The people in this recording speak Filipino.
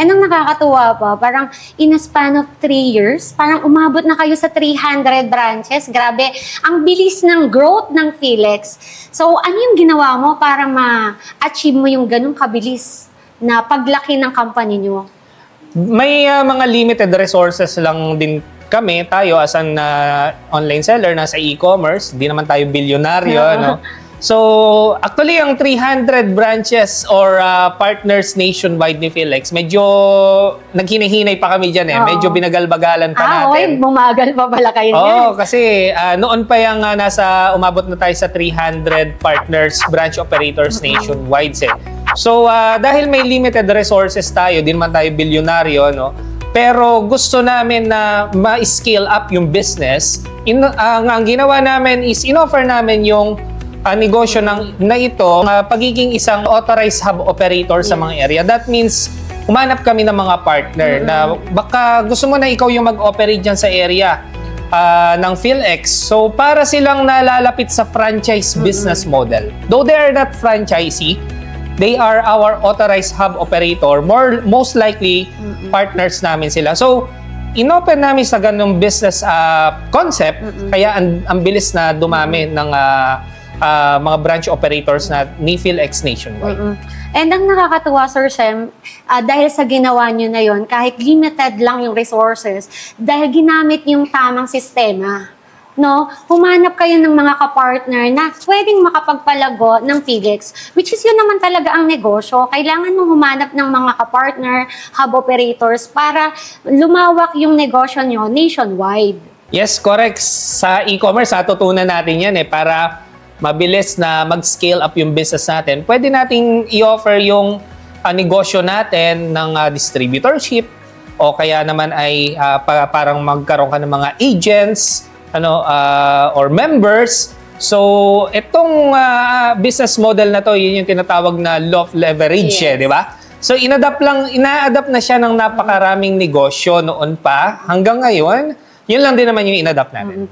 And ang nakakatuwa pa, parang in a span of 3 years, parang umabot na kayo sa 300 branches. Grabe, ang bilis ng growth ng Philex. So, ano yung ginawa mo para ma-achieve mo yung ganung kabilis na paglaki ng company nyo? May mga limited resources lang din kami, tayo as an online seller, nasa e-commerce. Di naman tayo bilyonaryo, no? So, actually, ang 300 branches or partners nationwide ni Philex, medyo naghinahinay pa kami dyan eh. Medyo binagalbagalan pa natin. Bumagal pa pala kayo Oo, niyan. kasi noon pa yung umabot na tayo sa 300 partners, branch operators nationwide eh. So, dahil may limited resources tayo, di naman tayo bilyonaryo, no? Pero gusto namin na ma-scale up yung business. Ang ginawa namin is in-offer namin yung negosyo na ito, pagiging isang authorized hub operator sa mga area. That means, umanap kami ng mga partner na baka gusto mo na ikaw yung mag-operate dyan sa area ng Philex. So, para silang nalalapit sa franchise business model. Though they are not franchisee, they are our authorized hub operator. Most likely, partners namin sila. So, inopen namin sa ganung business concept, kaya ang bilis na dumami ng mga branch operators na ni Philex nationwide. And ang nakakatuwa, Sir Sem, dahil sa ginawa nyo na yon, kahit limited lang yung resources, dahil ginamit yung tamang sistema, no? Humanap kayo ng mga kapartner na pwedeng makapagpalago ng Philex, which is yun naman talaga ang negosyo. Kailangan mong humanap ng mga kapartner, hub operators, para lumawak yung negosyo nyo nationwide. Yes, correct. Sa e-commerce, natutunan natin yan para mabilis na mag-scale up yung business natin. Pwede nating i-offer yung negosyo natin ng distributorship o kaya naman ay parang magkaroon ka ng mga agents or members. So, itong business model na to, yun yung tinatawag na law of leverage, di ba? So, ina-adapt na siya ng napakaraming negosyo noon pa hanggang ngayon. Yun lang din naman yung ina-adapt natin.